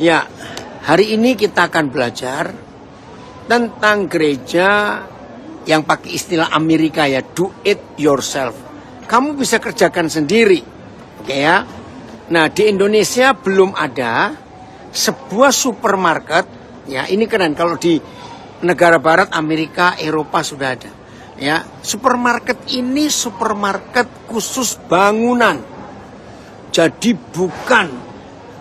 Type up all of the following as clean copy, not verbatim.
Ya, hari ini kita akan belajar tentang gereja yang pakai istilah Amerika ya, do it yourself. Kamu bisa kerjakan sendiri, oke ya. Nah, di Indonesia belum ada sebuah supermarket, ya ini keren kalau di negara barat, Amerika, Eropa sudah ada. Ya, supermarket ini supermarket khusus bangunan. Jadi bukan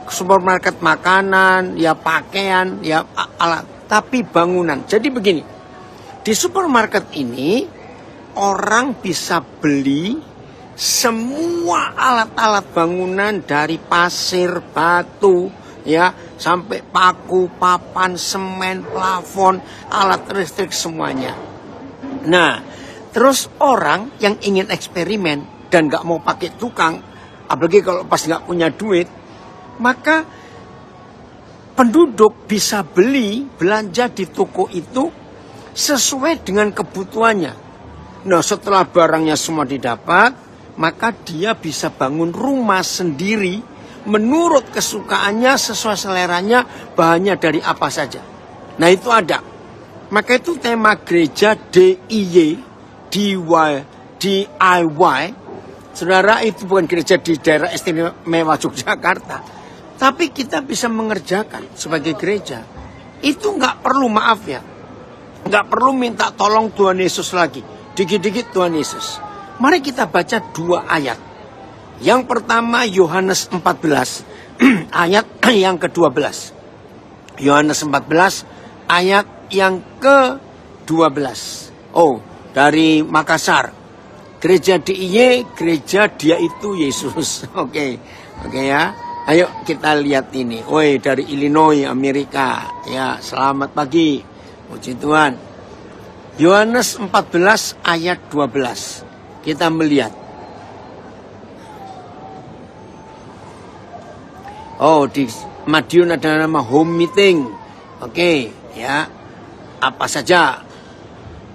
supermarket makanan, ya pakaian, ya alat, tapi bangunan. Jadi begini, di supermarket ini orang bisa beli semua alat-alat bangunan dari pasir, batu, ya sampai paku, papan, semen, plafon, alat listrik semuanya. Nah, terus orang yang ingin eksperimen dan nggak mau pakai tukang, apalagi kalau pas nggak punya duit, maka penduduk bisa belanja di toko itu sesuai dengan kebutuhannya. Nah, setelah barangnya semua didapat, maka dia bisa bangun rumah sendiri menurut kesukaannya, sesuai seleranya, bahannya dari apa saja. Nah, itu ada. Maka itu tema gereja DIY, DIY. Saudara, itu bukan gereja di daerah istimewa Yogyakarta. Tapi kita bisa mengerjakan sebagai gereja. Itu nggak perlu, maaf ya, nggak perlu minta tolong Tuhan Yesus lagi. Dikit-dikit Tuhan Yesus. Mari kita baca 2 ayat. Yang pertama Yohanes 14 ayat yang ke-12. Yohanes 14 ayat yang ke-12. Oh, dari Makassar. Gereja DIY, gereja dia itu Yesus. Oke ya. Ayo kita lihat ini. Woi, dari Illinois, Amerika. Ya, selamat pagi. Puji Tuhan. Yohanes 14 ayat 12. Kita melihat. Oh, di Madiun ada nama home meeting. Oke, ya. Apa saja?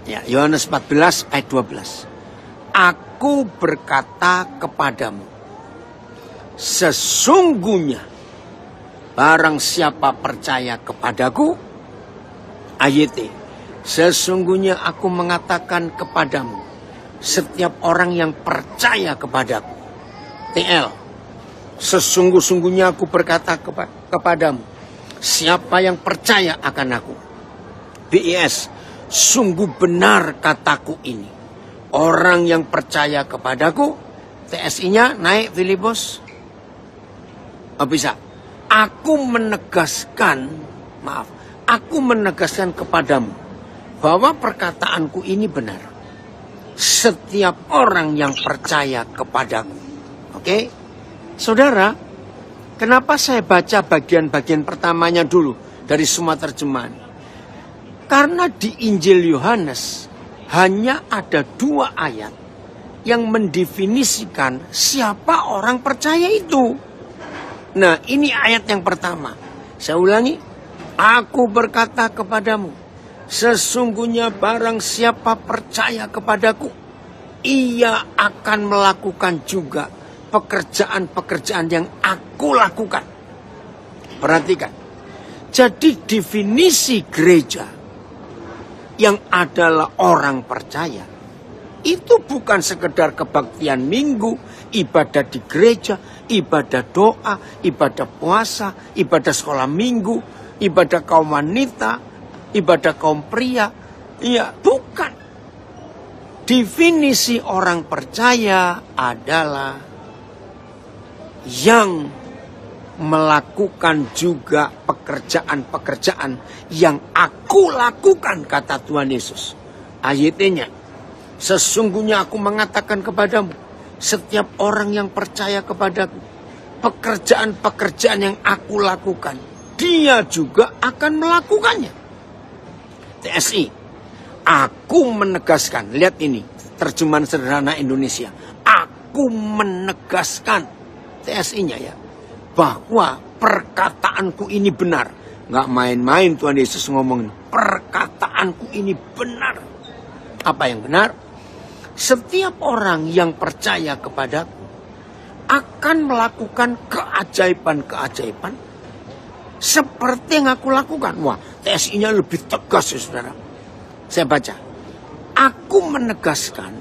Ya, Yohanes 14 ayat 12. Aku berkata kepadamu, sesungguhnya barang siapa percaya kepadaku, ayat, sesungguhnya aku mengatakan kepadamu, setiap orang yang percaya kepadaku, TL, sesungguh-sungguhnya aku berkata kepadamu, siapa yang percaya akan aku, BIS, sungguh benar kataku ini, orang yang percaya kepadaku, TSI-nya naik Filipus. Oh, bisa. Aku menegaskan kepadamu bahwa perkataanku ini benar. Setiap orang yang percaya kepadaku. Oke? Saudara, kenapa saya baca bagian-bagian pertamanya dulu dari semua terjemahan? Karena di Injil Yohanes hanya ada 2 ayat yang mendefinisikan siapa orang percaya itu. Nah, ini ayat yang pertama. Saya ulangi. Aku berkata kepadamu, sesungguhnya barang siapa percaya kepadaku, ia akan melakukan juga pekerjaan-pekerjaan yang aku lakukan. Perhatikan. Jadi definisi gereja yang adalah orang percaya, itu bukan sekedar kebaktian minggu, ibadah di gereja, ibadah doa, ibadah puasa, ibadah sekolah minggu, ibadah kaum wanita, ibadah kaum pria. Ya, bukan. Definisi orang percaya adalah yang melakukan juga pekerjaan-pekerjaan yang aku lakukan, kata Tuhan Yesus. Ayatnya, sesungguhnya aku mengatakan kepadamu, setiap orang yang percaya kepadaku, pekerjaan-pekerjaan yang aku lakukan, dia juga akan melakukannya. TSI, aku menegaskan, lihat ini, terjemahan sederhana Indonesia. Aku menegaskan, TSI-nya ya, bahwa perkataanku ini benar. Nggak main-main Tuhan Yesus ngomong, perkataanku ini benar. Apa yang benar? Setiap orang yang percaya kepadaku akan melakukan keajaiban-keajaiban seperti yang aku lakukan. Wah, TSI-nya lebih tegas ya saudara. Saya baca. Aku menegaskan,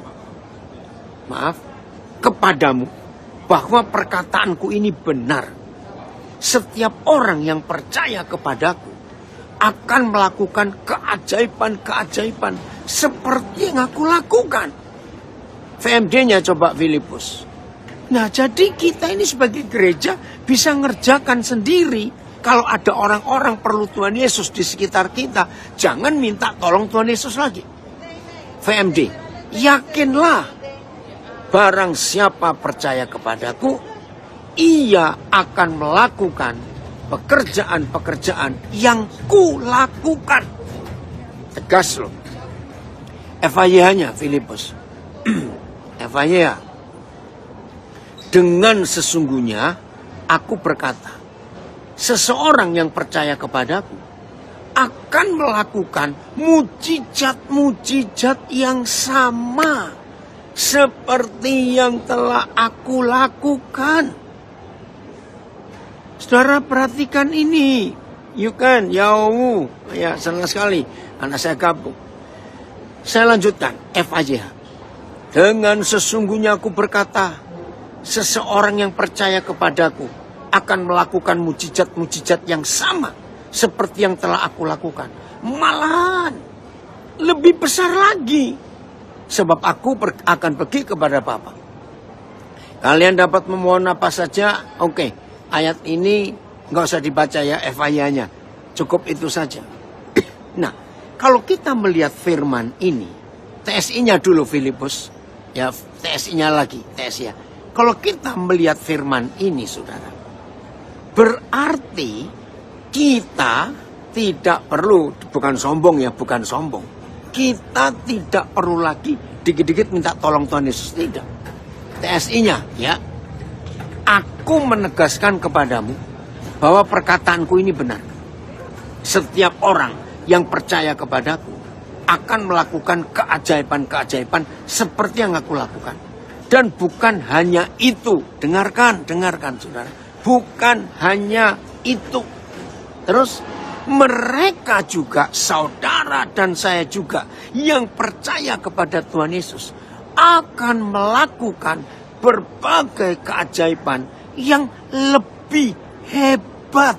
maaf, kepadamu bahwa perkataanku ini benar. Setiap orang yang percaya kepadaku akan melakukan keajaiban-keajaiban seperti yang aku lakukan. VMD-nya coba Filipus. Nah, jadi kita ini sebagai gereja bisa ngerjakan sendiri. Kalau ada orang-orang perlu Tuhan Yesus di sekitar kita, jangan minta tolong Tuhan Yesus lagi. VMD, yakinlah barang siapa percaya kepadaku, ia akan melakukan pekerjaan-pekerjaan yang kulakukan. Tegas loh. FAYH-nya Filipus. FAYH. Dengan sesungguhnya aku berkata, seseorang yang percaya kepadaku akan melakukan mujizat-mujizat yang sama seperti yang telah aku lakukan. Saudara perhatikan ini. Yau. Ya, senang sekali anak saya gabung. Saya lanjutkan FAJH. Dengan sesungguhnya aku berkata, seseorang yang percaya kepadaku akan melakukan mujizat-mujizat yang sama seperti yang telah aku lakukan. Malahan lebih besar lagi. Sebab aku akan pergi kepada Bapa. Kalian dapat memohon apa saja. Oke, ayat ini nggak usah dibaca ya FAYH-nya. Cukup itu saja. Nah, kalau kita melihat firman ini, TSI-nya dulu Filipus. Ya, TSI-nya lagi, TSI ya. Kalau kita melihat firman ini, saudara, berarti kita tidak perlu, bukan sombong ya, bukan sombong. Kita tidak perlu lagi dikit-dikit minta tolong Tuhan Yesus, tidak. TSI-nya, ya. Aku menegaskan kepadamu bahwa perkataanku ini benar. Setiap orang yang percaya kepadaku akan melakukan keajaiban-keajaiban seperti yang aku lakukan. Dan bukan hanya itu. Dengarkan saudara. Bukan hanya itu. Terus mereka juga, saudara dan saya juga, yang percaya kepada Tuhan Yesus akan melakukan berbagai keajaiban yang lebih hebat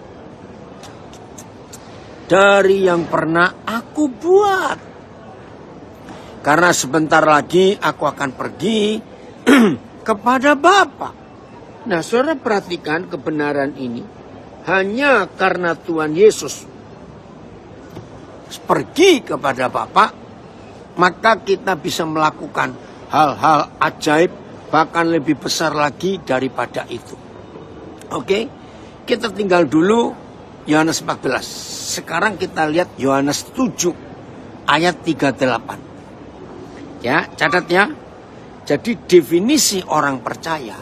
dari yang pernah aku buat. Karena sebentar lagi aku akan pergi kepada Bapa. Nah, saudara perhatikan kebenaran ini. Hanya karena Tuhan Yesus pergi kepada Bapa, maka kita bisa melakukan hal-hal ajaib, bahkan lebih besar lagi daripada itu. Oke, kita tinggal dulu Yohanes 14. Sekarang kita lihat Yohanes 7 ayat 38. Ya, catat ya. Jadi definisi orang percaya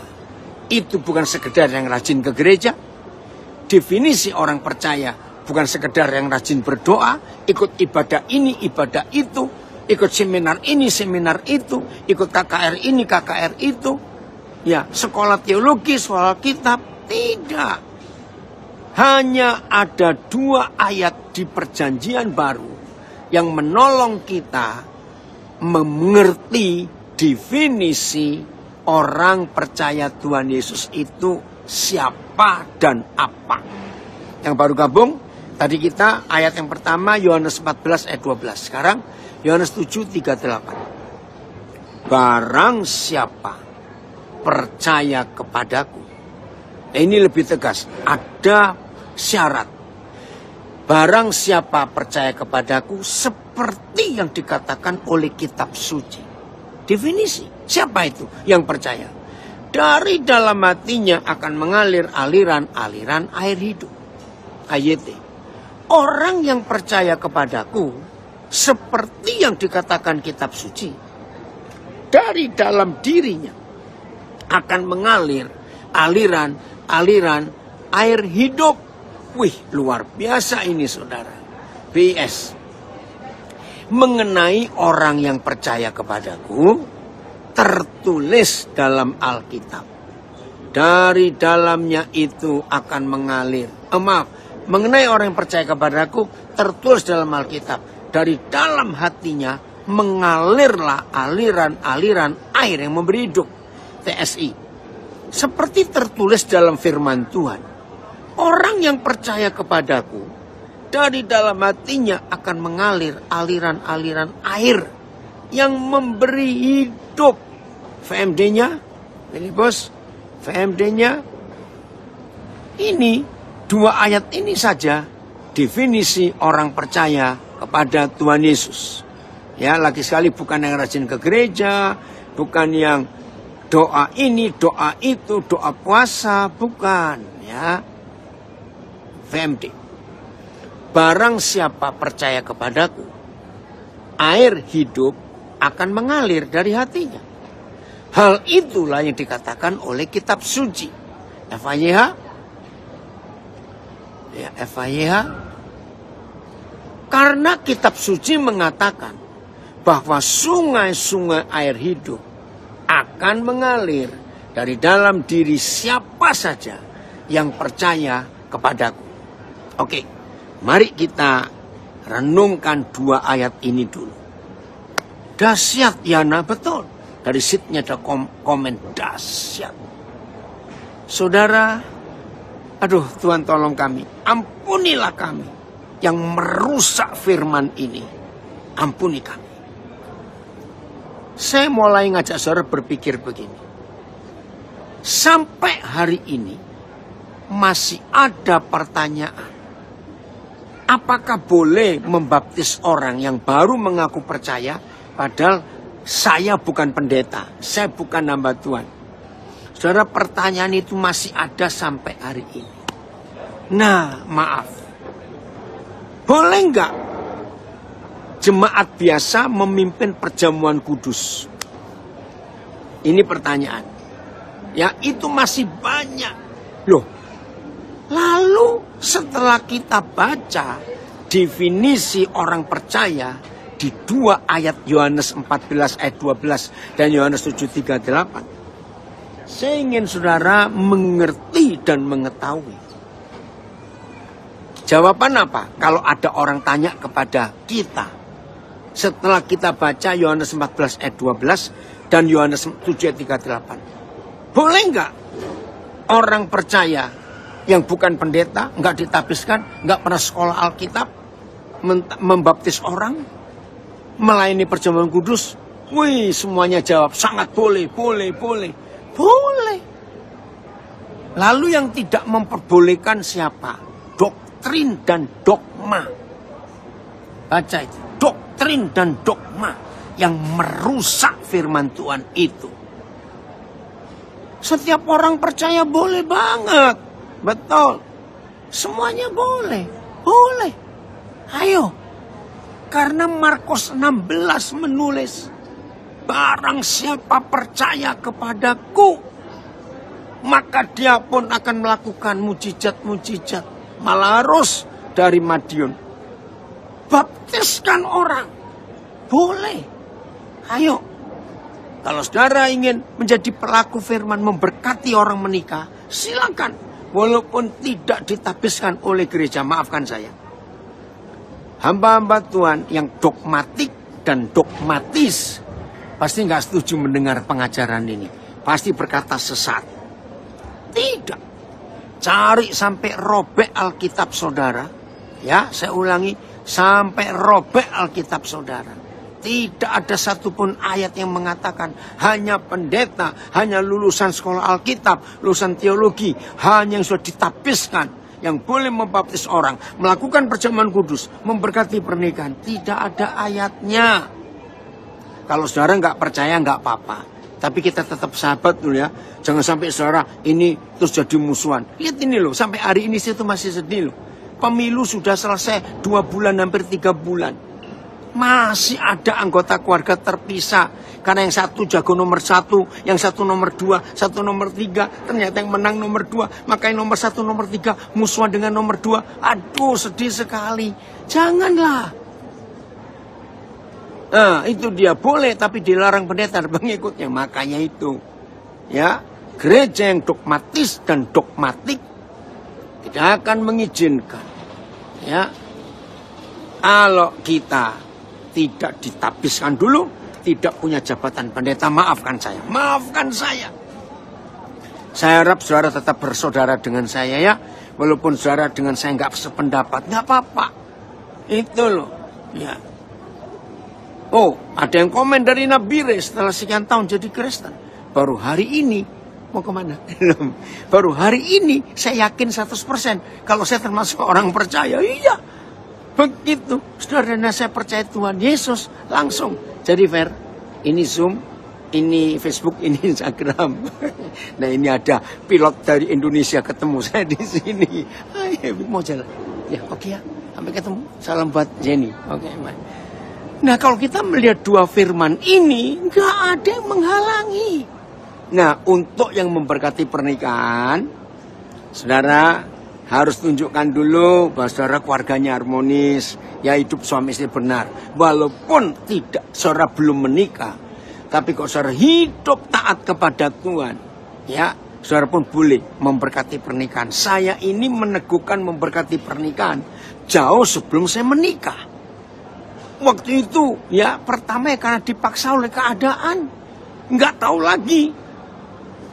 itu bukan sekedar yang rajin ke gereja. Definisi orang percaya bukan sekedar yang rajin berdoa, ikut ibadah ini, ibadah itu, ikut seminar ini, seminar itu, ikut KKR ini, KKR itu. Ya, sekolah teologi, sekolah kitab. Tidak. Hanya ada 2 ayat di perjanjian baru yang menolong kita mengerti definisi orang percaya Tuhan Yesus itu siapa dan apa. Yang baru gabung, tadi kita ayat yang pertama Yohanes 14 ayat 12. Sekarang Yohanes 7 38. Barang siapa percaya kepadaku. Ini lebih tegas, ada syarat. Barang siapa percaya kepadaku seperti yang dikatakan oleh kitab suci. Definisi, siapa itu yang percaya? Dari dalam hatinya akan mengalir aliran-aliran air hidup. AYT. Orang yang percaya kepadaku seperti yang dikatakan kitab suci. Dari dalam dirinya akan mengalir aliran air hidup. Wih, luar biasa ini saudara. PS. Mengenai orang yang percaya kepadaku, tertulis dalam Alkitab. Dari dalamnya itu akan mengalir. mengenai orang yang percaya kepadaku, tertulis dalam Alkitab, dari dalam hatinya mengalirlah aliran-aliran air yang memberi hidup. TSI. Seperti tertulis dalam firman Tuhan, orang yang percaya kepadaku, dari dalam hatinya akan mengalir aliran-aliran air yang memberi hidup. VMD-nya, ini bos, VMD-nya, ini 2 ayat ini saja definisi orang percaya kepada Tuhan Yesus. Ya, lagi sekali bukan yang rajin ke gereja, bukan yang doa ini, doa itu, doa puasa, bukan, ya. VMD. Barang siapa percaya kepadaku, air hidup akan mengalir dari hatinya. Hal itulah yang dikatakan oleh kitab suci. FAYH. Ya, FAYH. Karena kitab suci mengatakan bahwa sungai-sungai air hidup akan mengalir dari dalam diri siapa saja yang percaya kepadaku. Oke, mari kita renungkan 2 ayat ini dulu. Dahsyat, Yana, betul. Dari sitnya ada komen dahsyat. Saudara, aduh Tuhan tolong kami. Ampunilah kami yang merusak firman ini. Ampuni kami. Saya mulai ngajak saudara berpikir begini. Sampai hari ini masih ada pertanyaan. Apakah boleh membaptis orang yang baru mengaku percaya padahal saya bukan pendeta, saya bukan hamba Tuhan. Saudara, pertanyaan itu masih ada sampai hari ini. Nah, maaf. Boleh nggak jemaat biasa memimpin perjamuan kudus? Ini pertanyaan. Ya, itu masih banyak. Loh, lalu setelah kita baca definisi orang percaya di 2 ayat Yohanes 14 ayat 12 dan Yohanes 7:38. Saya ingin saudara mengerti dan mengetahui. Jawaban apa? Kalau ada orang tanya kepada kita setelah kita baca Yohanes 14 ayat 12 dan Yohanes 7 ayat 38. Boleh nggak orang percaya yang bukan pendeta, nggak ditapiskan, nggak pernah sekolah Alkitab, membaptis orang, melayani perjamuan kudus? Wih, semuanya jawab sangat boleh. Lalu yang tidak memperbolehkan siapa? Doktrin dan dogma. Baca itu, doktrin dan dogma yang merusak firman Tuhan itu. Setiap orang percaya boleh banget. Betul. Semuanya boleh. Ayo. Karena Markus 16 menulis, barang siapa percaya kepadaku, maka dia pun akan melakukan mujizat-mujizat. Malah harus dari Madiun. Baptiskan orang. Boleh. Ayo. Kalau saudara ingin menjadi pelaku firman, memberkati orang menikah, silakan. Walaupun tidak ditapiskan oleh gereja, maafkan saya. Hamba-hamba Tuhan yang dogmatik dan dogmatis pasti nggak setuju mendengar pengajaran ini. Pasti berkata sesat. Tidak. Cari sampai robek Alkitab saudara. Ya, saya ulangi. Sampai robek Alkitab saudara. Tidak ada satupun ayat yang mengatakan hanya pendeta, hanya lulusan sekolah Alkitab, lulusan teologi, hanya yang sudah ditapiskan yang boleh membaptis orang, melakukan perjamuan kudus, memberkati pernikahan. Tidak ada ayatnya. Kalau saudara nggak percaya nggak apa-apa, tapi kita tetap sahabat dulu ya. Jangan sampai saudara ini terus jadi musuhan. Lihat ini loh, sampai hari ini saya tuh masih sedih loh. Pemilu sudah selesai 2 bulan, hampir 3 bulan. Masih ada anggota keluarga terpisah. Karena yang satu jago nomor 1, yang satu nomor 2, satu nomor 3. Ternyata yang menang nomor 2. Maka yang nomor 1, nomor 3 musuhan dengan nomor 2. Aduh, sedih sekali. Janganlah. Nah, itu dia boleh, tapi dilarang pendeta dan pengikutnya. Makanya itu, ya, gereja yang dogmatis dan dogmatik tidak akan mengizinkan Ya, kalau kita tidak ditabiskan dulu, tidak punya jabatan pendeta, maafkan saya. Maafkan saya. Saya harap saudara tetap bersaudara dengan saya ya. Walaupun saudara dengan saya nggak sependapat, nggak apa-apa. Itu loh. Ya. Oh, ada yang komen dari Nabire setelah sekian tahun jadi Kristen. Baru hari ini, mau kemana? Baru hari ini saya yakin 100% kalau saya termasuk orang percaya. Iya, begitu. Saudara, saya percaya Tuhan Yesus langsung. Jadi fair, ini Zoom, ini Facebook, ini Instagram. Nah ini ada pilot dari Indonesia ketemu saya di sini. Ayo, mau jalan. Ya oke ya, sampai ketemu. Salam buat Jenny. Oke, baik. Nah kalau kita melihat dua firman ini, nggak ada yang menghalangi. Nah untuk yang memberkati pernikahan, saudara harus tunjukkan dulu bahwa saudara keluarganya harmonis, ya hidup suami istri benar. Walaupun tidak, saudara belum menikah, tapi kok saudara hidup taat kepada Tuhan, ya saudara pun boleh memberkati pernikahan. Saya ini meneguhkan memberkati pernikahan jauh sebelum saya menikah. Waktu itu ya pertama ya karena dipaksa oleh keadaan, nggak tahu lagi.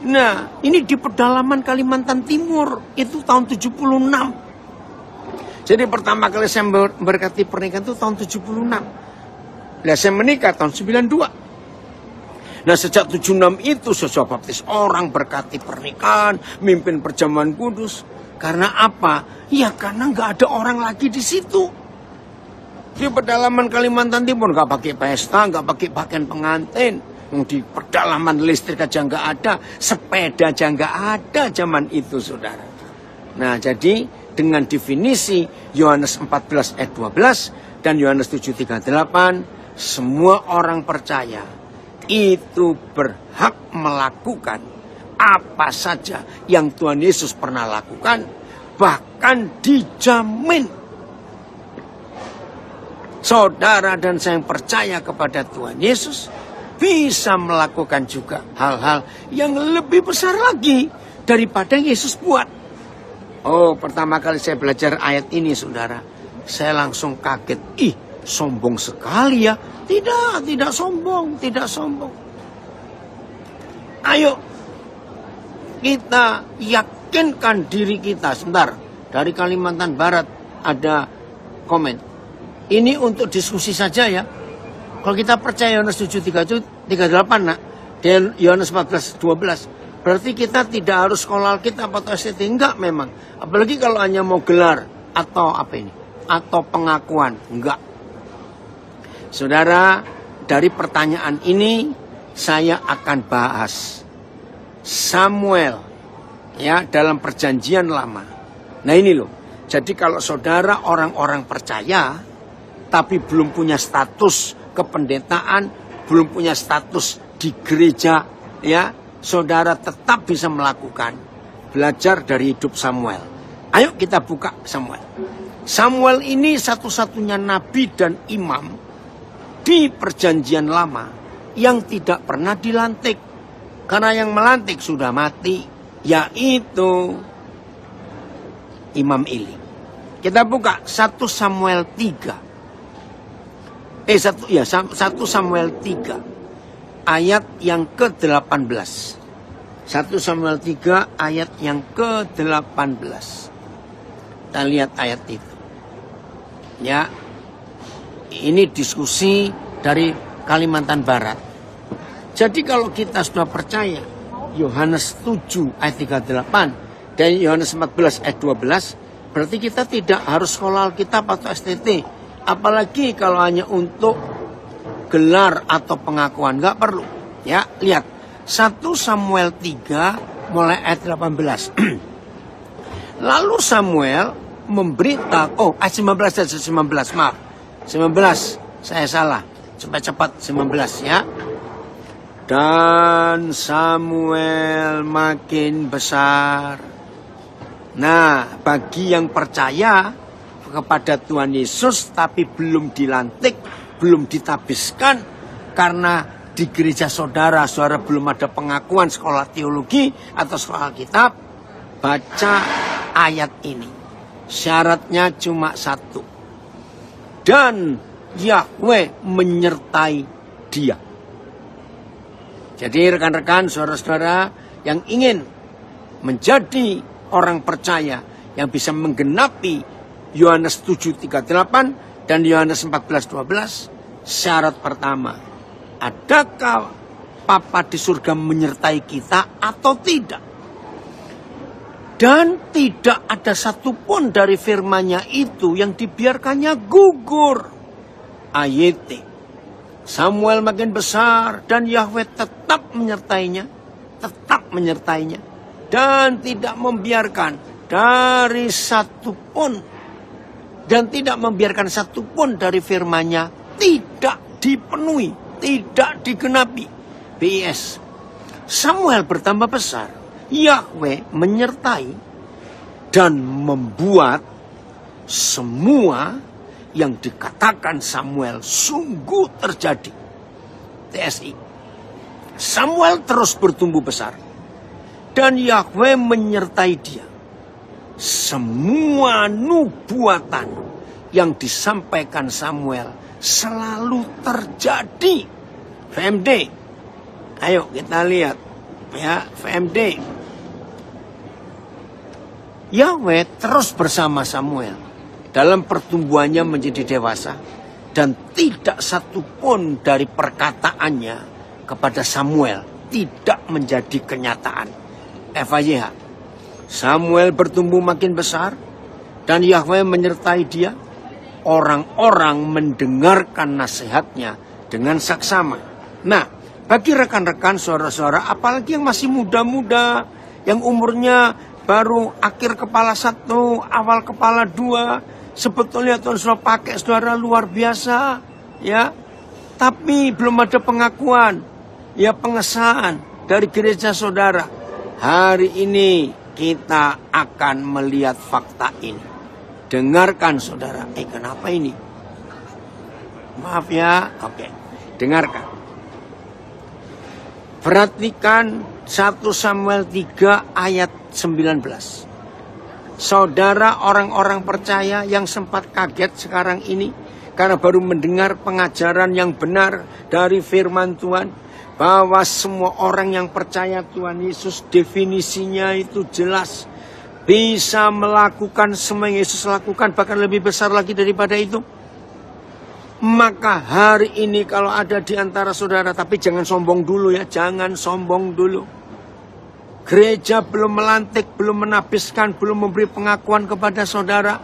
Nah ini di pedalaman Kalimantan Timur itu tahun 76. Jadi pertama kali saya memberkati pernikahan itu tahun 76. Nah saya menikah tahun 92. Nah sejak 76 itu saya baptis orang, berkati pernikahan, mimpin perjamuan kudus. Karena apa? Ya karena nggak ada orang lagi di situ. Di pedalaman Kalimantan Timur nggak pakai pesta, nggak pakai pakaian pengantin. Di pedalaman listrik aja nggak ada, sepeda aja nggak ada zaman itu, saudara. Nah jadi dengan definisi Yohanes 14 ayat 12 dan Yohanes 7:38, semua orang percaya itu berhak melakukan apa saja yang Tuhan Yesus pernah lakukan, bahkan dijamin. Saudara dan saya yang percaya kepada Tuhan Yesus bisa melakukan juga hal-hal yang lebih besar lagi daripada yang Yesus buat. Oh, pertama kali saya belajar ayat ini, saudara, saya langsung kaget. Ih, sombong sekali ya. Tidak sombong, tidak sombong. Ayo, kita yakinkan diri kita. Sebentar, dari Kalimantan Barat ada komen. Ini untuk diskusi saja ya. Kalau kita percaya Yohanes 7:38 nak, dan Yohanes 14:12, berarti kita tidak harus sekolah Alkitab atau STT, enggak memang. Apalagi kalau hanya mau gelar atau apa ini, atau pengakuan, enggak. Saudara, dari pertanyaan ini saya akan bahas Samuel ya dalam perjanjian lama. Nah ini loh. Jadi kalau saudara orang-orang percaya tapi belum punya status kependetaan, belum punya status di gereja, ya, saudara tetap bisa melakukan belajar dari hidup Samuel. Ayo kita buka Samuel. Samuel ini satu-satunya nabi dan imam di perjanjian lama yang tidak pernah dilantik. Karena yang melantik sudah mati, yaitu Imam Eli. Kita buka 1 Samuel 3. 1 Samuel 3 ayat yang ke-18. 1 Samuel 3 ayat yang ke-18. Kita lihat ayat itu. Ya. Ini diskusi dari Kalimantan Barat. Jadi kalau kita sudah percaya Yohanes 7 ayat 38 dan Yohanes 14 ayat 12, berarti kita tidak harus sekolah Alkitab atau STT. Apalagi kalau hanya untuk gelar atau pengakuan, nggak perlu. Ya, lihat 1 Samuel 3 mulai ayat 18. Lalu Samuel memberitahu, ayat 19, maaf. 19, saya salah. Cepat-cepat 19 ya. Dan Samuel makin besar. Nah, bagi yang percaya kepada Tuhan Yesus tapi belum dilantik, belum ditabiskan karena di gereja saudara belum ada pengakuan sekolah teologi atau sekolah Alkitab, baca ayat ini. Syaratnya cuma satu. Dan Yahweh menyertai dia. Jadi rekan-rekan, saudara-saudara yang ingin menjadi orang percaya yang bisa menggenapi Yohanes 7:38 dan Yohanes 14:12, syarat pertama, adakah Papa di surga menyertai kita atau tidak? Dan tidak ada satupun dari firman-Nya itu yang dibiarkannya gugur. Ayat. Samuel makin besar dan Yahweh tetap menyertainya. Tetap menyertainya. Dan tidak membiarkan dari satupun. Dan tidak membiarkan satupun dari firman-Nya tidak dipenuhi. Tidak digenapi. BIS. Samuel bertambah besar. Yahweh menyertai dan membuat semua yang dikatakan Samuel sungguh terjadi. TSI. Samuel terus bertumbuh besar dan Yahweh menyertai dia. Semua nubuatan yang disampaikan Samuel selalu terjadi. VMD. Ayo kita lihat ya, VMD. Yahweh terus bersama Samuel dalam pertumbuhannya menjadi dewasa. Dan tidak satupun dari perkataannya kepada Samuel tidak menjadi kenyataan. FYH. Samuel bertumbuh makin besar dan Yahweh menyertai dia. Orang-orang mendengarkan nasihatnya dengan saksama. Nah, bagi rekan-rekan, saudara-saudara, apalagi yang masih muda-muda, yang umurnya baru akhir kepala 1, awal kepala 2, sebetulnya Tuhan sudah pakai saudara luar biasa, ya. Tapi belum ada pengakuan, ya, pengesahan dari gereja saudara. Hari ini kita akan melihat fakta ini. Dengarkan saudara. Kenapa ini? Maaf ya. Oke. Dengarkan. Perhatikan 1 Samuel 3 ayat 19. Saudara orang-orang percaya yang sempat kaget sekarang ini karena baru mendengar pengajaran yang benar dari firman Tuhan, bahwa semua orang yang percaya Tuhan Yesus definisinya itu jelas, bisa melakukan semua yang Yesus lakukan, bahkan lebih besar lagi daripada itu. Maka hari ini kalau ada di antara saudara, tapi jangan sombong dulu ya, jangan sombong dulu. Gereja belum melantik, belum menabiskan, belum memberi pengakuan kepada saudara.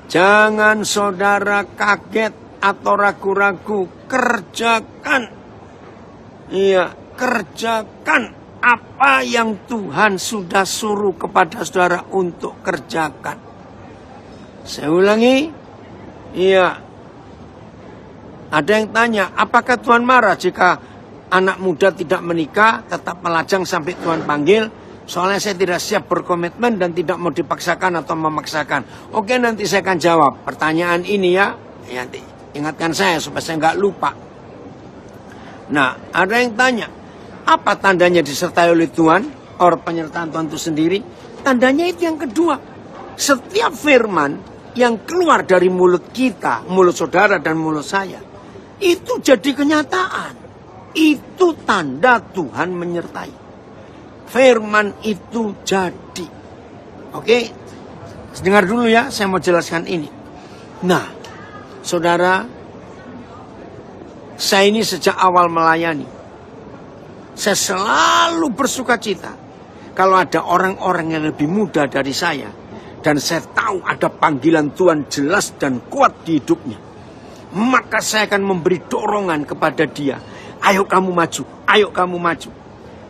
Jangan saudara kaget atau ragu-ragu, kerjakan. Iya, kerjakan apa yang Tuhan sudah suruh kepada saudara untuk kerjakan. Saya ulangi, iya. Ada yang tanya, apakah Tuhan marah jika anak muda tidak menikah, tetap melajang sampai Tuhan panggil? Soalnya saya tidak siap berkomitmen dan tidak mau dipaksakan atau memaksakan. Oke, nanti saya akan jawab pertanyaan ini ya. Nanti ingatkan saya supaya saya nggak lupa. Nah, ada yang tanya, apa tandanya disertai oleh Tuhan? Or penyertaan Tuhan itu sendiri? Tandanya itu yang kedua. Setiap firman yang keluar dari mulut kita, mulut saudara dan mulut saya, itu jadi kenyataan. Itu tanda Tuhan menyertai. Firman itu jadi. Oke, dengar dulu ya, saya mau jelaskan ini. Nah, saudara, saya ini sejak awal melayani, saya selalu bersuka cita kalau ada orang-orang yang lebih muda dari saya, dan saya tahu ada panggilan Tuhan jelas dan kuat di hidupnya. Maka saya akan memberi dorongan kepada dia. Ayo kamu maju, ayo kamu maju.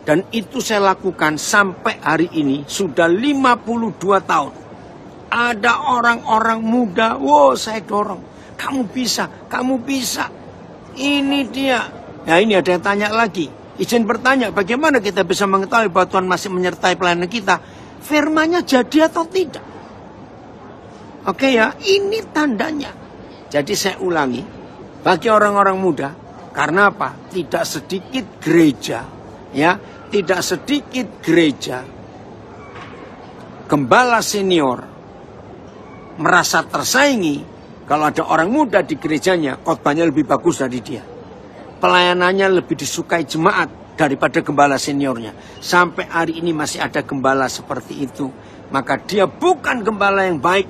Dan itu saya lakukan sampai hari ini, sudah 52 tahun. Ada orang-orang muda, wow, saya dorong. Kamu bisa, kamu bisa. Ini dia. Nah, ini ada yang tanya lagi. Izin bertanya, bagaimana kita bisa mengetahui bahwa Tuhan masih menyertai pelayanan kita? Firman-Nya jadi atau tidak? Oke ya, ini tandanya. Jadi saya ulangi, bagi orang-orang muda, karena apa? Tidak sedikit gereja, ya, tidak sedikit gereja, gembala senior, merasa tersaingi, kalau ada orang muda di gerejanya, khotbahnya lebih bagus dari dia. Pelayanannya lebih disukai jemaat daripada gembala seniornya. Sampai hari ini masih ada gembala seperti itu. Maka dia bukan gembala yang baik,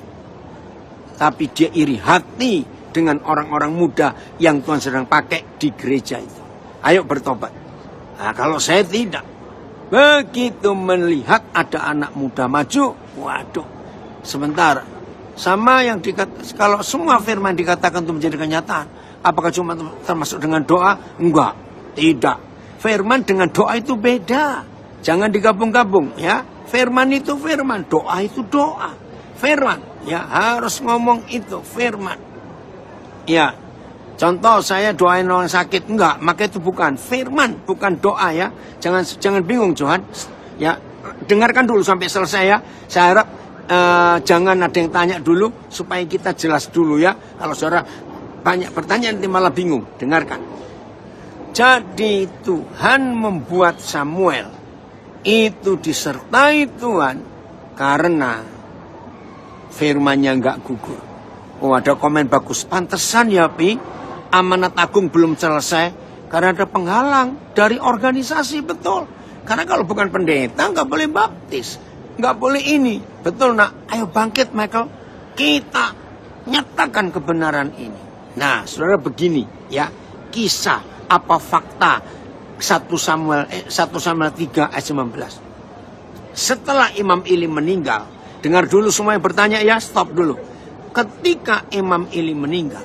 tapi dia iri hati dengan orang-orang muda yang Tuhan sedang pakai di gereja itu. Ayo bertobat. Nah, kalau saya tidak. Begitu melihat ada anak muda maju, waduh, sebentar. Sama yang kalau semua firman dikatakan itu menjadi kenyataan, apakah cuma termasuk dengan doa? Enggak, tidak. Firman dengan doa itu beda. Jangan digabung-gabung ya. Firman itu firman, doa itu doa. Firman, ya harus ngomong itu firman. Ya, contoh saya doain orang sakit, enggak, maka itu bukan firman, bukan doa ya. Jangan bingung Johan. Ya, dengarkan dulu sampai selesai ya. Saya harap jangan ada yang tanya dulu supaya kita jelas dulu ya. Kalau saudara banyak pertanyaan nanti malah bingung. Dengarkan. Jadi Tuhan membuat Samuel itu disertai Tuhan karena firman-Nya enggak gugur. Oh, ada komen bagus. Pantesan ya Pi, amanat agung belum selesai karena ada penghalang dari organisasi. Betul. Karena kalau bukan pendeta nggak boleh baptis, nggak boleh ini. Betul nak. Ayo bangkit Michael. Kita nyatakan kebenaran ini. Nah, saudara begini ya. Kisah apa fakta 1 Samuel 3 ayat 19. Setelah Imam Eli meninggal, dengar dulu semua yang bertanya ya, stop dulu. Ketika Imam Eli meninggal,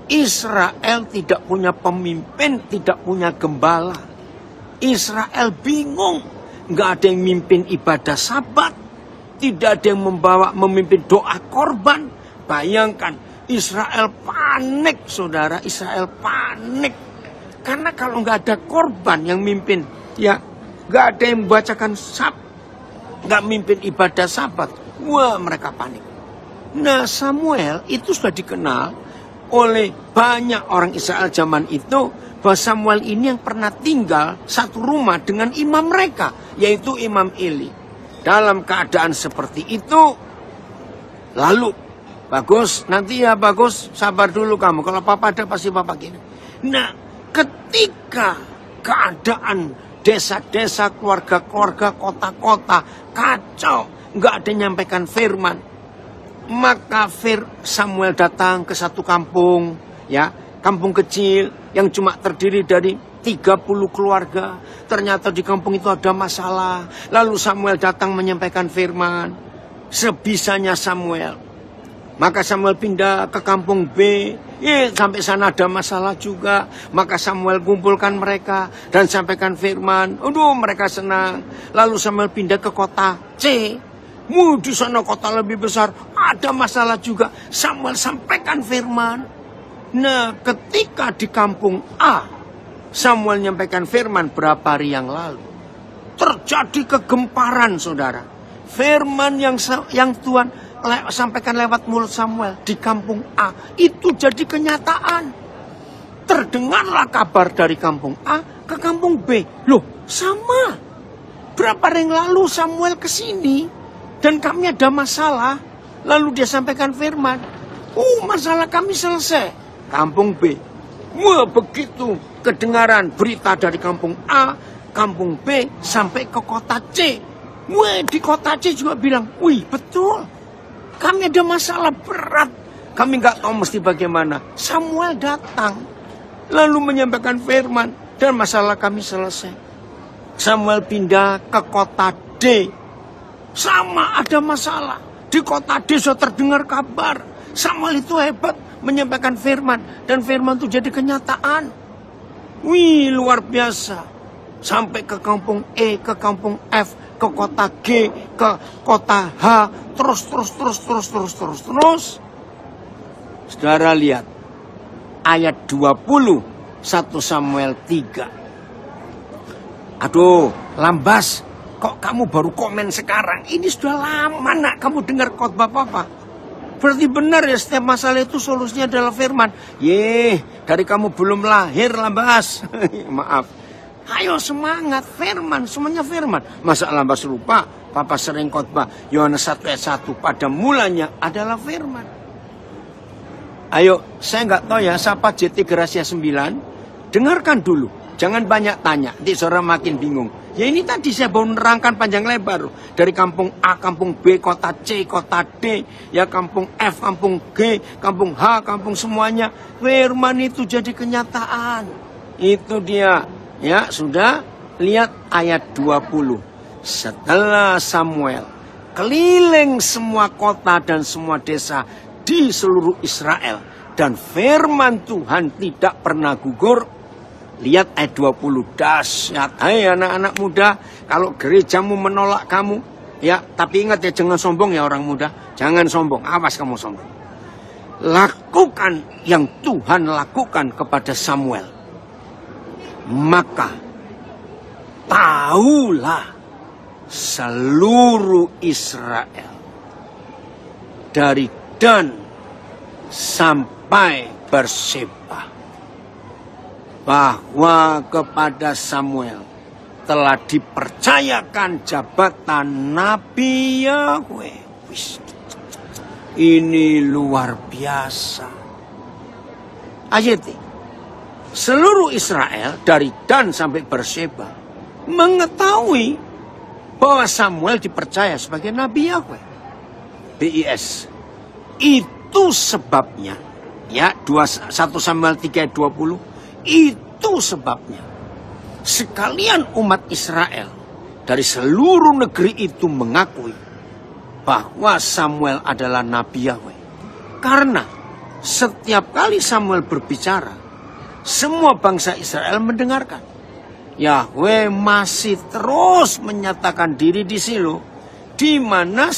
Israel tidak punya pemimpin, tidak punya gembala. Israel bingung, nggak ada yang mimpin ibadah Sabat, tidak ada yang memimpin doa korban. Bayangkan, Israel panik, saudara. Israel panik. Karena kalau nggak ada korban yang mimpin, ya nggak ada yang membacakan nggak mimpin ibadah Sabat, wah mereka panik. Nah Samuel itu sudah dikenal oleh banyak orang Israel zaman itu bahwa Samuel ini yang pernah tinggal satu rumah dengan imam mereka, yaitu Imam Eli. Dalam keadaan seperti itu, lalu bagus, nanti ya bagus, sabar dulu kamu. Kalau papa ada pasti papa gini. Nah, ketika keadaan desa-desa, keluarga-keluarga, kota-kota kacau, nggak ada yang nyampaikan firman, maka Samuel datang ke satu kampung, ya, kampung kecil yang cuma terdiri dari 30 keluarga. Ternyata di kampung itu ada masalah. Lalu Samuel datang menyampaikan firman sebisanya Samuel. Maka Samuel pindah ke kampung B. Sampai sana ada masalah juga. Maka Samuel kumpulkan mereka dan sampaikan firman. Aduh, mereka senang. Lalu Samuel pindah ke kota C. Di sana kota lebih besar. Ada masalah juga. Samuel sampaikan firman. Nah, ketika di kampung A, Samuel menyampaikan firman berapa hari yang lalu, terjadi kegemparan, saudara. Firman yang Tuhan sampaikan lewat mulut Samuel di kampung A itu jadi kenyataan. Terdengarlah kabar dari kampung A ke kampung B. Loh, sama. Berapa hari yang lalu Samuel ke sini dan kami ada masalah. Lalu dia sampaikan firman. Masalah kami selesai. Kampung B. Wah, begitu kedengaran berita dari kampung A, kampung B sampai ke kota C. Wah, di kota C juga bilang, wih betul. Kami ada masalah berat. Kami nggak tahu mesti bagaimana. Samuel datang. Lalu menyampaikan firman. Dan masalah kami selesai. Samuel pindah ke kota D. Sama ada masalah. Di kota D sudah terdengar kabar. Samuel itu hebat menyampaikan firman. Dan firman itu jadi kenyataan. Wih, luar biasa. Sampai ke kampung E, ke kampung F, ke kota G, ke kota H, terus. Saudara lihat ayat 20 1 Samuel 3. Aduh, Lambas, kok kamu baru komen sekarang? Ini sudah lama nak kamu dengar khotbah Papa. Berarti benar ya, setiap masalah itu solusinya adalah firman. Dari kamu belum lahir Lambas. Maaf. Ayo semangat, firman, semuanya firman. Masa lambas lupa, Papa sering khotbah Yohanes 1 ayat 1, pada mulanya adalah firman. Ayo, saya nggak tahu ya, siapa JT Gracia 9, dengarkan dulu. Jangan banyak tanya, nanti saudara makin bingung. Ya ini tadi saya baru nerangkan panjang lebar. Dari kampung A, kampung B, kota C, kota D. Ya kampung F, kampung G, kampung H, kampung semuanya. Firman itu jadi kenyataan. Itu dia. Ya sudah, lihat ayat 20. Setelah Samuel keliling semua kota dan semua desa di seluruh Israel. Dan firman Tuhan tidak pernah gugur. Lihat ayat 20, dahsyat. Hai anak-anak muda, kalau gerejamu menolak kamu, ya, tapi ingat ya, jangan sombong ya orang muda. Jangan sombong, awas kamu sombong. Lakukan yang Tuhan lakukan kepada Samuel. Maka, tahulah seluruh Israel. Dari Dan sampai Berseba. Bahwa kepada Samuel telah dipercayakan jabatan Nabi Yahweh. Ini luar biasa. Ayat ini. Seluruh Israel dari Dan sampai Berseba mengetahui bahwa Samuel dipercaya sebagai Nabi Yahweh. BIS. Itu sebabnya. Ya, 1 Samuel 3 ayat 20. Itu sebabnya sekalian umat Israel dari seluruh negeri itu mengakui bahwa Samuel adalah Nabi Yahweh. Karena setiap kali Samuel berbicara, semua bangsa Israel mendengarkan. Yahweh masih terus menyatakan diri di Silo, di mana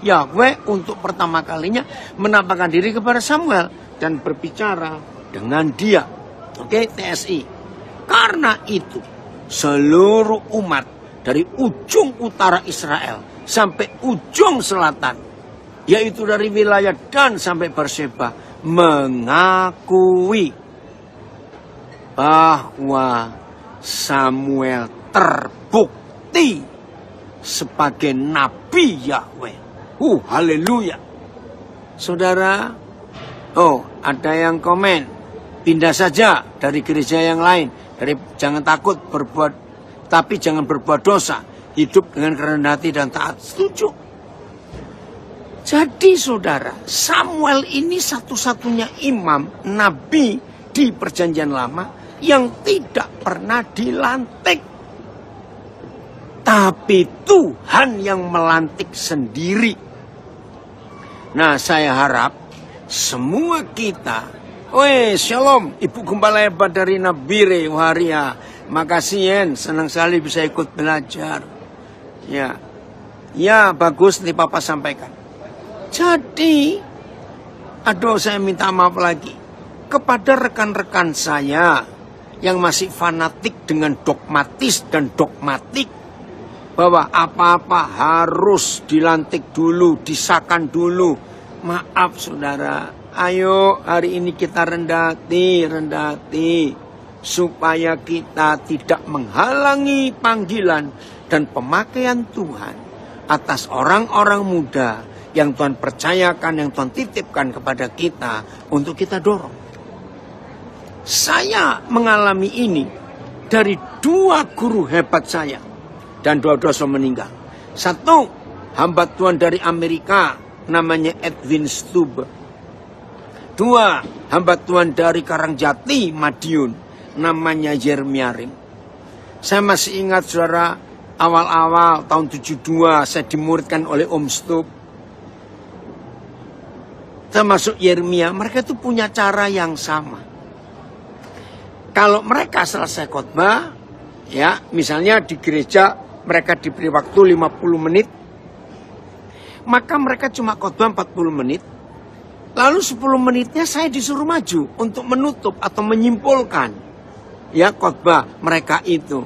Yahweh untuk pertama kalinya menampakkan diri kepada Samuel dan berbicara dengan dia. Oke, TSI. Karena itu, seluruh umat dari ujung utara Israel sampai ujung selatan, yaitu dari wilayah Dan sampai Berseba, mengakui bahwa Samuel terbukti sebagai Nabi Yahweh. Haleluya. Saudara, ada yang komen. Pindah saja dari gereja yang lain. Jangan takut berbuat, tapi jangan berbuat dosa. Hidup dengan kerendahan hati dan taat. Setuju. Jadi saudara, Samuel ini satu-satunya imam, nabi di perjanjian lama yang tidak pernah dilantik. Tapi Tuhan yang melantik sendiri. Nah, saya harap semua kita, shalom, Ibu Gembala hebat dari Nabire, Waria. Makasih Yen, senang sekali bisa ikut belajar. Ya bagus nih Papa sampaikan. Jadi, saya minta maaf lagi kepada rekan-rekan saya yang masih fanatik dengan dogmatis dan dogmatik bahwa apa-apa harus dilantik dulu, disahkan dulu. Maaf saudara. Ayo hari ini kita rendati supaya kita tidak menghalangi panggilan dan pemakaian Tuhan atas orang-orang muda yang Tuhan percayakan, yang Tuhan titipkan kepada kita untuk kita dorong. Saya mengalami ini dari 2 guru hebat saya dan dua-dua sudah meninggal. Satu, hamba Tuhan dari Amerika namanya Edwin Stube. 2, hamba Tuhan dari Karangjati, Madiun, namanya Yeremia Rim. Saya masih ingat saudara, awal-awal tahun 72 saya dimuridkan oleh Om Stub. Termasuk Yeremia, mereka itu punya cara yang sama. Kalau mereka selesai khotbah, ya misalnya di gereja mereka diberi waktu 50 menit, maka mereka cuma khotbah 40 menit. Lalu 10 menitnya saya disuruh maju untuk menutup atau menyimpulkan ya khotbah mereka itu.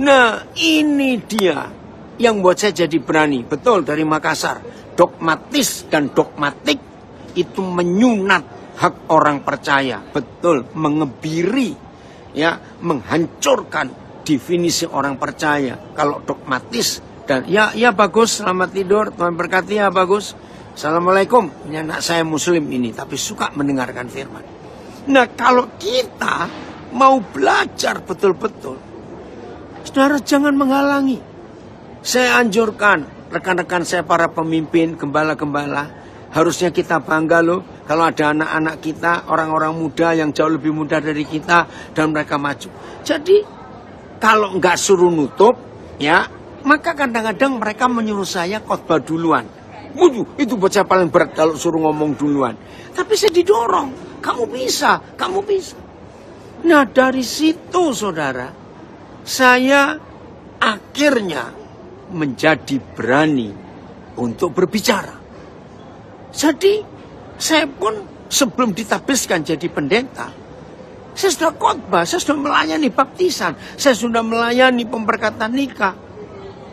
Nah, ini dia yang buat saya jadi berani. Betul, dari Makassar. Dogmatis dan dogmatik itu menyunat hak orang percaya. Betul, mengebiri. ya, menghancurkan definisi orang percaya. Kalau dogmatis dan ya bagus, selamat tidur, Tuhan berkati ya bagus. Assalamualaikum, ini anak saya muslim ini, tapi suka mendengarkan firman. Nah, kalau kita mau belajar betul-betul, saudara jangan menghalangi. Saya anjurkan rekan-rekan saya para pemimpin, gembala-gembala, harusnya kita bangga loh kalau ada anak-anak kita, orang-orang muda yang jauh lebih muda dari kita dan mereka maju. Jadi kalau nggak suruh nutup, ya, maka kadang-kadang mereka menyuruh saya khotbah duluan. Waduh, itu bocah paling berat kalau suruh ngomong duluan. Tapi saya didorong, kamu bisa, kamu bisa. Nah, dari situ saudara, saya akhirnya menjadi berani untuk berbicara. Jadi, saya pun sebelum ditabiskan jadi pendeta, saya sudah khotbah, saya sudah melayani baptisan, saya sudah melayani pemberkatan nikah.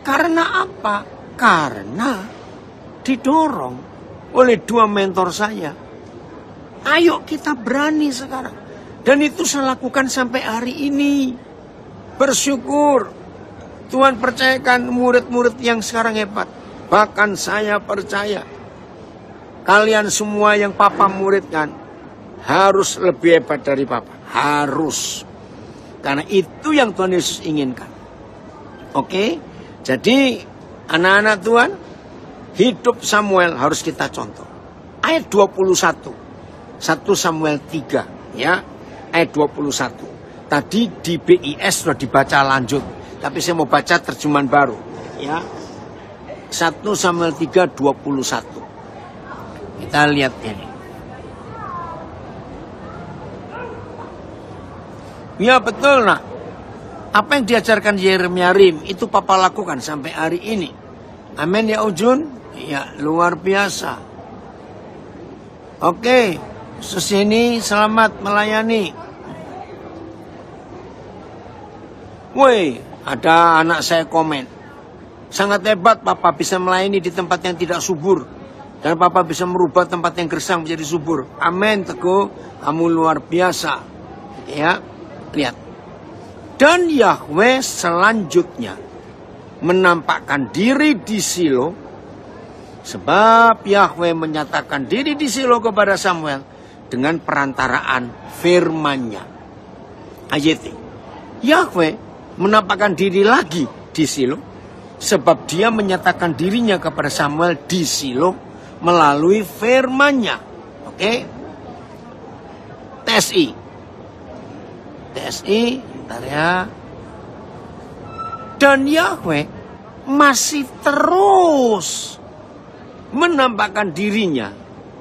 Karena apa? Karena didorong oleh dua mentor saya. Ayo kita berani sekarang. Dan itu saya lakukan sampai hari ini. Bersyukur. Tuhan percayakan murid-murid yang sekarang hebat. Bahkan saya percaya. Kalian semua yang Papa muridkan harus lebih hebat dari Papa. Harus. Karena itu yang Tuhan Yesus inginkan. Oke? Jadi anak-anak Tuhan, hidup Samuel harus kita contoh. Ayat 21. 1 Samuel 3. Ya. Ayat 21. Tadi di BIS sudah dibaca lanjut. Tapi saya mau baca terjemahan baru. Ya. 1 Samuel 3, 21. Kita lihat ini. Ya betul nak. Apa yang diajarkan Yeremia Rim itu Papa lakukan sampai hari ini. Amin ya Ujun. Ya luar biasa. Oke. Sesini selamat melayani. Woi, ada anak saya komen. Sangat hebat Papa bisa melayani di tempat yang tidak subur. Dan Papa bisa merubah tempat yang gersang menjadi subur. Amin Teguh, kamu luar biasa. Ya, lihat. Dan Yahweh selanjutnya menampakkan diri di Silo. Sebab Yahweh menyatakan diri di Silo kepada Samuel dengan perantaraan firman-Nya. Ayat ini. Yahweh menampakkan diri lagi di Silo sebab dia menyatakan dirinya kepada Samuel di Silo melalui firman-Nya. Oke? TSI, bentar ya. Dan Yahweh masih terus menampakkan dirinya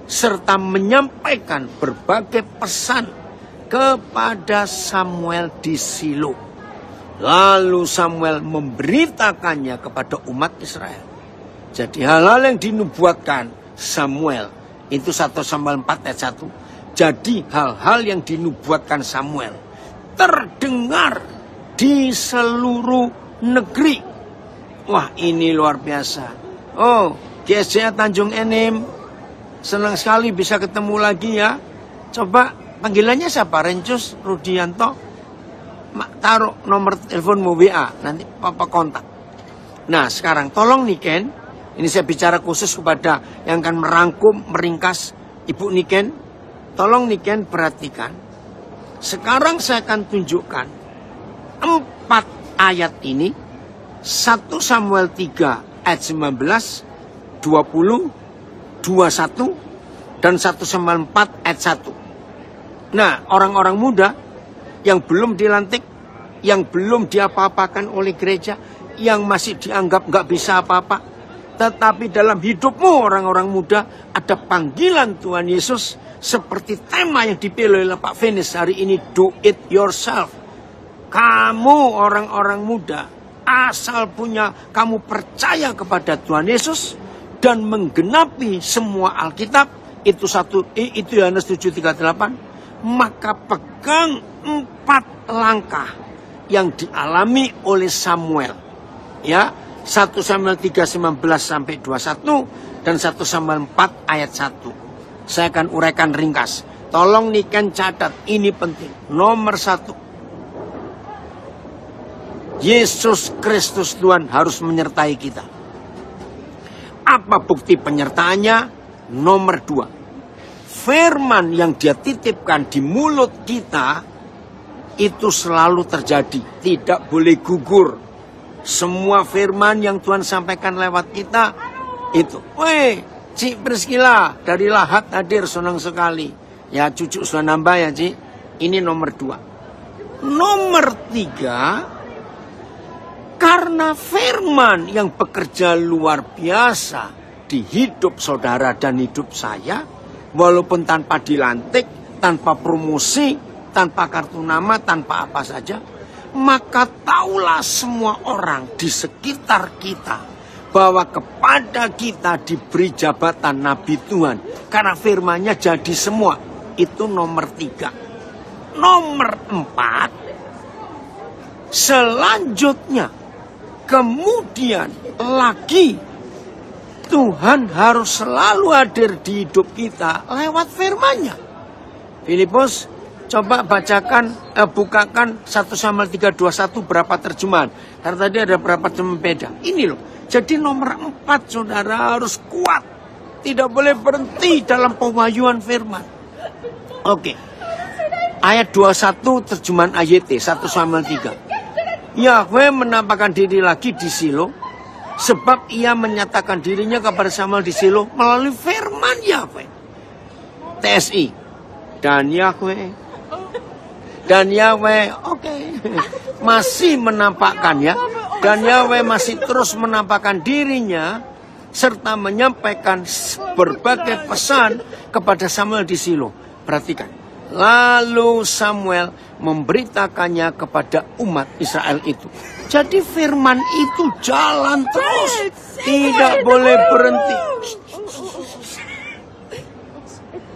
serta menyampaikan berbagai pesan kepada Samuel di Silo. Lalu Samuel memberitakannya kepada umat Israel. Jadi hal-hal yang dinubuatkan Samuel, itu 1 Samuel 4 ayat 1. Jadi hal-hal yang dinubuatkan Samuel terdengar di seluruh negeri. Wah ini luar biasa. Oh, GSJ Tanjung Enim, senang sekali bisa ketemu lagi ya. Coba panggilannya siapa? Rencus Rudianto. Taruh nomor teleponmu WA, nanti Papa kontak. Nah sekarang tolong Niken, ini saya bicara khusus kepada yang akan merangkum, meringkas Ibu Niken. Tolong Niken perhatikan. Sekarang saya akan tunjukkan 4 ayat ini. 1 Samuel 3 ayat 19, 20, 21, dan 1 Samuel 4 ayat 1. Nah orang-orang muda yang belum dilantik, yang belum diapa-apakan oleh gereja, yang masih dianggap nggak bisa apa-apa. Tetapi dalam hidupmu orang-orang muda ada panggilan Tuhan Yesus seperti tema yang dipilih oleh Pak Finis hari ini, do it yourself. Kamu orang-orang muda asal kamu percaya kepada Tuhan Yesus dan menggenapi semua Alkitab, itu Yohanes 7:38, maka pegang 4 langkah yang dialami oleh Samuel. Ya, 1 Samuel 3:19 sampai 21 dan 1 Samuel 4 ayat 1. Saya akan uraikan ringkas. Tolong Niken catat, ini penting. Nomor 1. Yesus Kristus Tuhan harus menyertai kita. Apa bukti penyertaannya? Nomor 2. Firman yang dia titipkan di mulut kita itu selalu terjadi. Tidak boleh gugur. Semua firman yang Tuhan sampaikan lewat kita itu. Weh, Cik Priscilla dari Lahat hadir, senang sekali. Ya cucu sudah nambah ya Cik. Ini nomor 2. Nomor 3. Karena firman yang bekerja luar biasa di hidup saudara dan hidup saya, walaupun tanpa dilantik, tanpa promosi, tanpa kartu nama, tanpa apa saja, maka taulah semua orang di sekitar kita bahwa kepada kita diberi jabatan Nabi Tuhan. Karena firmannya jadi semua. Itu nomor 3. Nomor 4. Selanjutnya. Kemudian lagi Tuhan harus selalu hadir di hidup kita lewat firman-Nya. Filipus, coba bacakan, bukakan 1 Samuel 3:21 berapa terjemahan. Karena tadi ada berapa terjemahan beda. Ini loh. Jadi nomor 4 saudara harus kuat. Tidak boleh berhenti dalam pewahyuan firman. Oke. Ayat 21 terjemahan AYT 1 Samuel 3. Yahweh menampakkan diri lagi di Silo, sebab ia menyatakan dirinya kepada Samuel di Silo melalui firman Yahweh. TSI. Dan Yahweh, oke. Masih menampakkan ya. Dan Yahweh masih terus menampakkan dirinya, serta menyampaikan berbagai pesan kepada Samuel di Silo. Perhatikan. Lalu Samuel memberitakannya kepada umat Israel itu. Jadi firman itu jalan terus. Tidak boleh berhenti.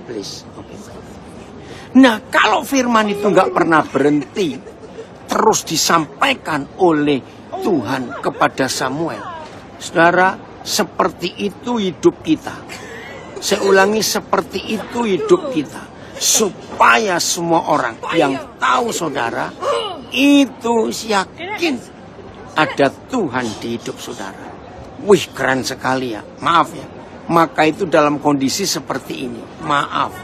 Please. Okay. Nah, kalau firman itu nggak pernah berhenti, terus disampaikan oleh Tuhan kepada Samuel. Saudara, seperti itu hidup kita. Saya ulangi, seperti itu hidup kita. Supaya semua orang yang tahu saudara itu yakin ada Tuhan di hidup saudara. Wih, keren sekali ya. Maaf ya. Maka itu dalam kondisi seperti ini. Maaf.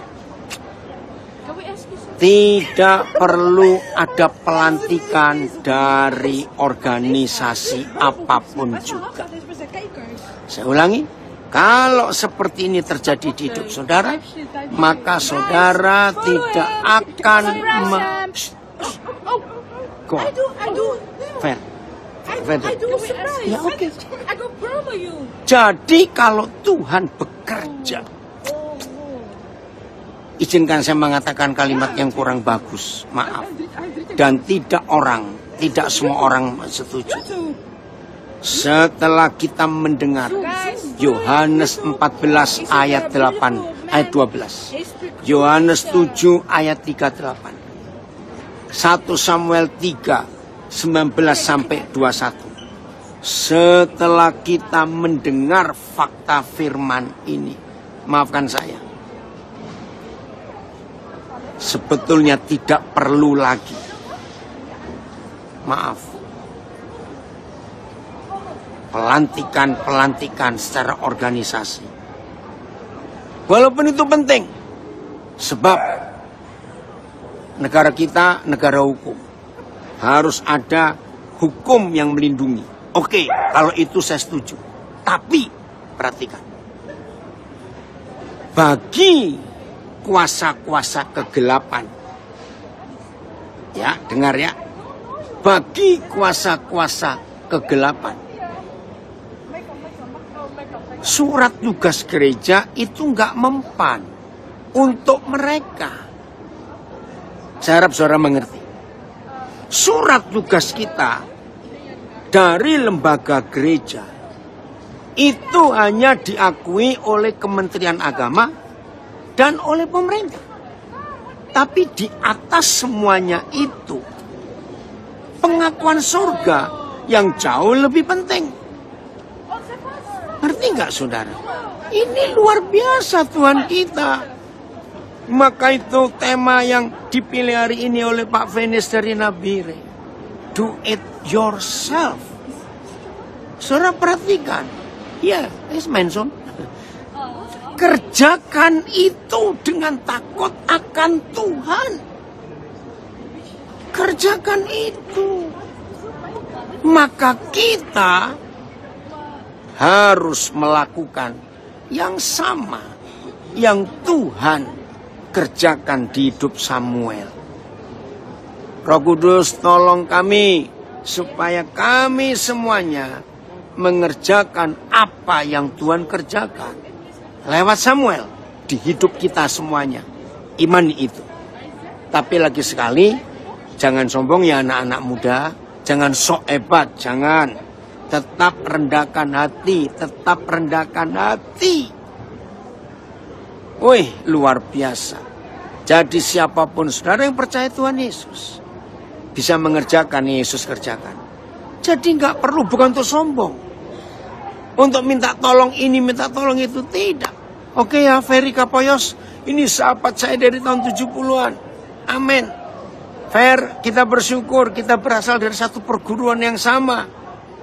Tidak perlu ada pelantikan dari organisasi apapun juga. Saya ulangi. Kalau seperti ini terjadi di hidup saudara, maka saudara tidak akan Fair. Ya, oke. Jadi kalau Tuhan bekerja, izinkan saya mengatakan kalimat yang kurang bagus, maaf. Dan tidak semua orang setuju. Setelah kita mendengar Yohanes 14 ayat 12, Yohanes 7 ayat 38, 1 Samuel 3 19 sampai 21. Setelah kita mendengar fakta firman ini, maafkan saya, sebetulnya tidak perlu lagi, maaf, pelantikan secara organisasi. Walaupun itu penting, sebab negara kita negara hukum, harus ada hukum yang melindungi. Oke, kalau itu saya setuju. Tapi perhatikan, bagi kuasa-kuasa kegelapan, ya dengar ya, bagi kuasa-kuasa kegelapan, surat tugas gereja itu nggak mempan untuk mereka. Saya harap saudara mengerti. Surat tugas kita dari lembaga gereja itu hanya diakui oleh Kementerian Agama dan oleh pemerintah. Tapi di atas semuanya itu, pengakuan surga yang jauh lebih penting. Ngerti nggak saudara? Ini luar biasa Tuhan kita. Maka itu tema yang dipilih hari ini oleh Pak Venis dari Nabire. Do it yourself. Saudara perhatikan. Ya, it's mentioned. Kerjakan itu dengan takut akan Tuhan. Kerjakan itu. Maka kita harus melakukan yang sama yang Tuhan kerjakan di hidup Samuel. Roh Kudus tolong kami supaya kami semuanya mengerjakan apa yang Tuhan kerjakan lewat Samuel di hidup kita semuanya. Imani itu. Tapi lagi sekali, jangan sombong ya anak-anak muda, jangan sok hebat, jangan. Tetap rendahkan hati, tetap rendahkan hati. Wih, luar biasa. Jadi siapapun saudara yang percaya Tuhan Yesus bisa mengerjakan Yesus kerjakan. Jadi nggak perlu, bukan untuk sombong, untuk minta tolong ini, minta tolong itu, tidak. Oke ya, Ferry Kapoyos, ini sahabat saya dari tahun 70-an. Amin. Fer, kita bersyukur kita berasal dari satu perguruan yang sama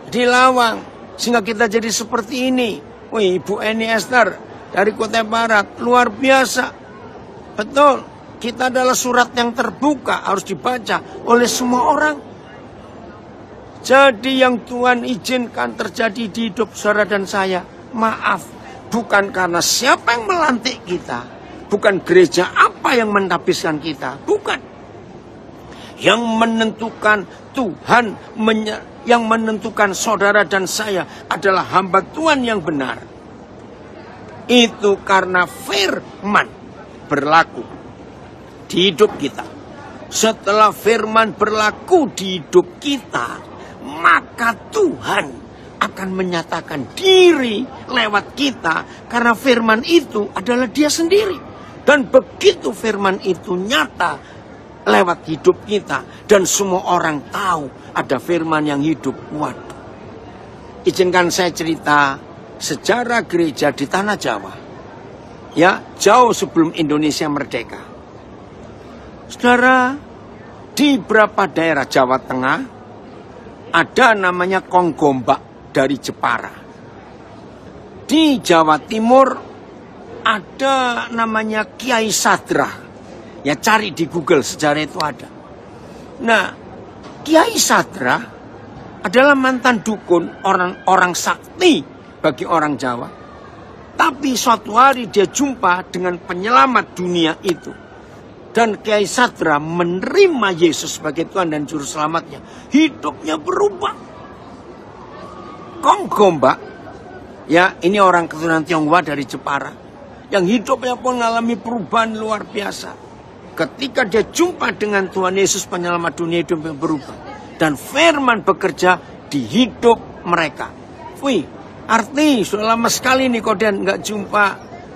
di Lawang, sehingga kita jadi seperti ini. Wih, Ibu Eni Esther dari Kutai Barat, luar biasa. Betul, kita adalah surat yang terbuka, harus dibaca oleh semua orang. Jadi yang Tuhan izinkan terjadi di hidup saudara dan saya, maaf, bukan karena siapa yang melantik kita, bukan gereja apa yang mentapiskan kita, bukan. Yang menentukan Tuhan, yang menentukan saudara dan saya adalah hamba Tuhan yang benar. Itu karena firman berlaku di hidup kita. Setelah firman berlaku di hidup kita, maka Tuhan akan menyatakan diri lewat kita, karena firman itu adalah Dia sendiri. Dan begitu firman itu nyata lewat hidup kita, dan semua orang tahu ada firman yang hidup. Waduh. Izinkan saya cerita sejarah gereja di tanah Jawa. Ya, jauh sebelum Indonesia merdeka. Saudara, di beberapa daerah Jawa Tengah ada namanya Konggombak dari Jepara. Di Jawa Timur ada namanya Kiai Sadra. Ya, cari di Google, sejarah itu ada. Nah, Kiai Sadra adalah mantan dukun, orang sakti bagi orang Jawa. Tapi suatu hari dia jumpa dengan penyelamat dunia itu. Dan Kiai Sadra menerima Yesus sebagai Tuhan dan Juru Selamatnya. Hidupnya berubah. Konggombak, ya, ini orang keturunan Tionghoa dari Jepara, yang hidupnya pun mengalami perubahan luar biasa. Ketika dia jumpa dengan Tuhan Yesus penyelamat dunia, hidupnya berubah. Dan firman bekerja di hidup mereka. Wih, arti sudah lama sekali nih Koden nggak jumpa.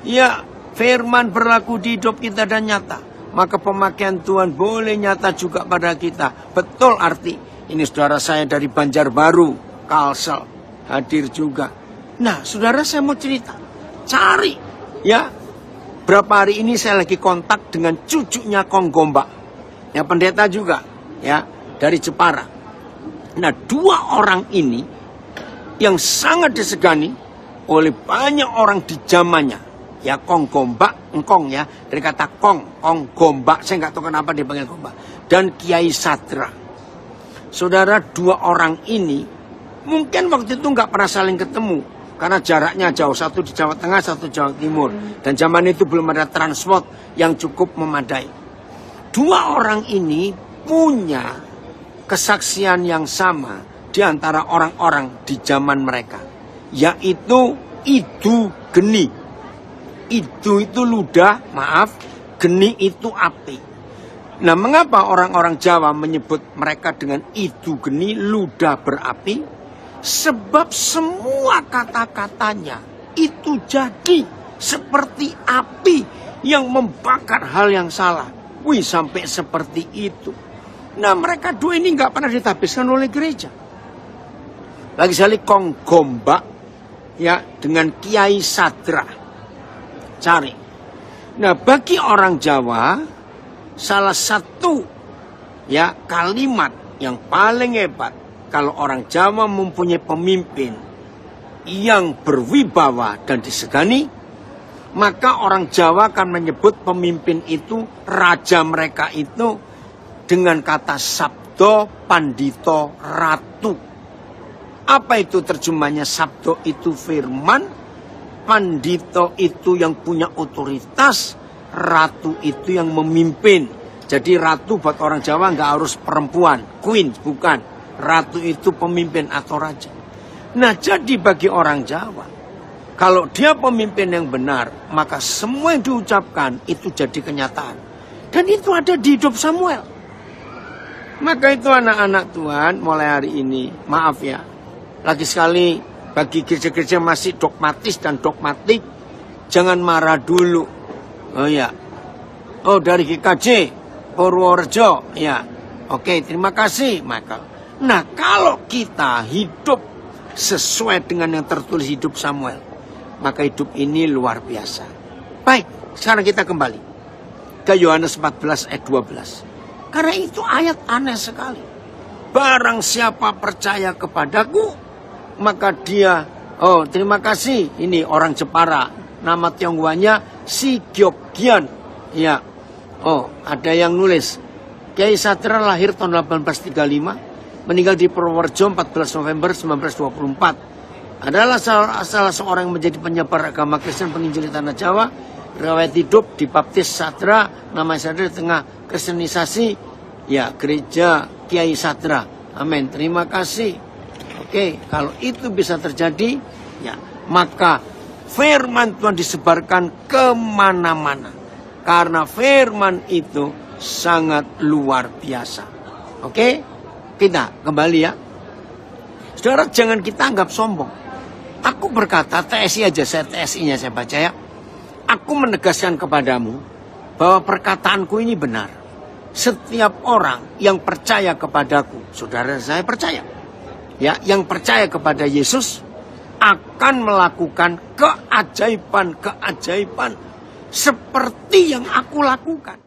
Ya, firman berlaku di hidup kita dan nyata. Maka pemakaian Tuhan boleh nyata juga pada kita. Betul arti. Ini saudara saya dari Banjarbaru, Kalsel, hadir juga. Nah, saudara saya mau cerita. Cari, ya. Berapa hari ini saya lagi kontak dengan cucunya Konggombak. Ya, pendeta juga, ya, dari Jepara. Nah, dua orang ini yang sangat disegani oleh banyak orang di zamannya. Ya, Konggombak, engkong ya, dari kata Konggombak, saya nggak tahu kenapa dipanggil Gombak. Dan Kiai Sadra. Saudara, dua orang ini mungkin waktu itu nggak pernah saling ketemu, karena jaraknya jauh, satu di Jawa Tengah, satu Jawa Timur. Dan zaman itu belum ada transport yang cukup memadai. Dua orang ini punya kesaksian yang sama di antara orang-orang di zaman mereka, yaitu idu geni. Idu itu ludah, maaf, geni itu api. Nah, mengapa orang-orang Jawa menyebut mereka dengan idu geni, ludah berapi? Sebab semua kata-katanya itu jadi seperti api yang membakar hal yang salah. Wih, sampai seperti itu. Nah, mereka dua ini nggak pernah ditahbiskan oleh gereja. Lagi sekali Konggombak, ya, dengan Kiai Sadra. Cari. Nah, bagi orang Jawa, salah satu, ya, kalimat yang paling hebat, kalau orang Jawa mempunyai pemimpin yang berwibawa dan disegani, maka orang Jawa akan menyebut pemimpin itu, raja mereka itu, dengan kata sabdo, pandito, ratu. Apa itu terjemahnya? Sabdo itu firman, pandito itu yang punya otoritas, ratu itu yang memimpin. Jadi ratu buat orang Jawa nggak harus perempuan, queen, bukan. Ratu itu pemimpin atau raja. Nah, jadi bagi orang Jawa, kalau dia pemimpin yang benar, maka semua yang diucapkan itu jadi kenyataan. Dan itu ada di hidup Samuel. Maka itu anak-anak Tuhan, mulai hari ini, maaf ya, lagi sekali bagi gereja-gereja masih dogmatis dan dogmatik, jangan marah dulu. Oh ya, oh dari GKJ, Purworejo, ya, oke, terima kasih Michael. Nah, kalau kita hidup sesuai dengan yang tertulis hidup Samuel, maka hidup ini luar biasa. Baik, sekarang kita kembali ke Yohanes 14 ayat 12. Karena itu ayat aneh sekali. Barang siapa percaya kepadaku, maka dia, oh terima kasih, ini orang Jepara, nama Tionghoanya Si Gyokgian. Ya, oh ada yang nulis, Kiai Satra lahir tahun 1835, meninggal di Purworejo 14 November 1924. Adalah salah seorang yang menjadi penyebar agama Kristen penginjil di tanah Jawa. Riwayat hidup dibaptis Satra, nama Satra di tengah kristenisasi, ya gereja Kiai Satra. Amin, terima kasih. Oke, kalau itu bisa terjadi, ya maka firman Tuhan disebarkan kemana-mana. Karena firman itu sangat luar biasa. Oke, kita kembali ya. Saudara, jangan kita anggap sombong. Aku berkata, TSI aja, saya TSI-nya saya baca ya. Aku menegaskan kepadamu bahwa perkataanku ini benar. Setiap orang yang percaya kepadaku, saudara saya percaya, ya, yang percaya kepada Yesus akan melakukan keajaiban-keajaiban seperti yang aku lakukan.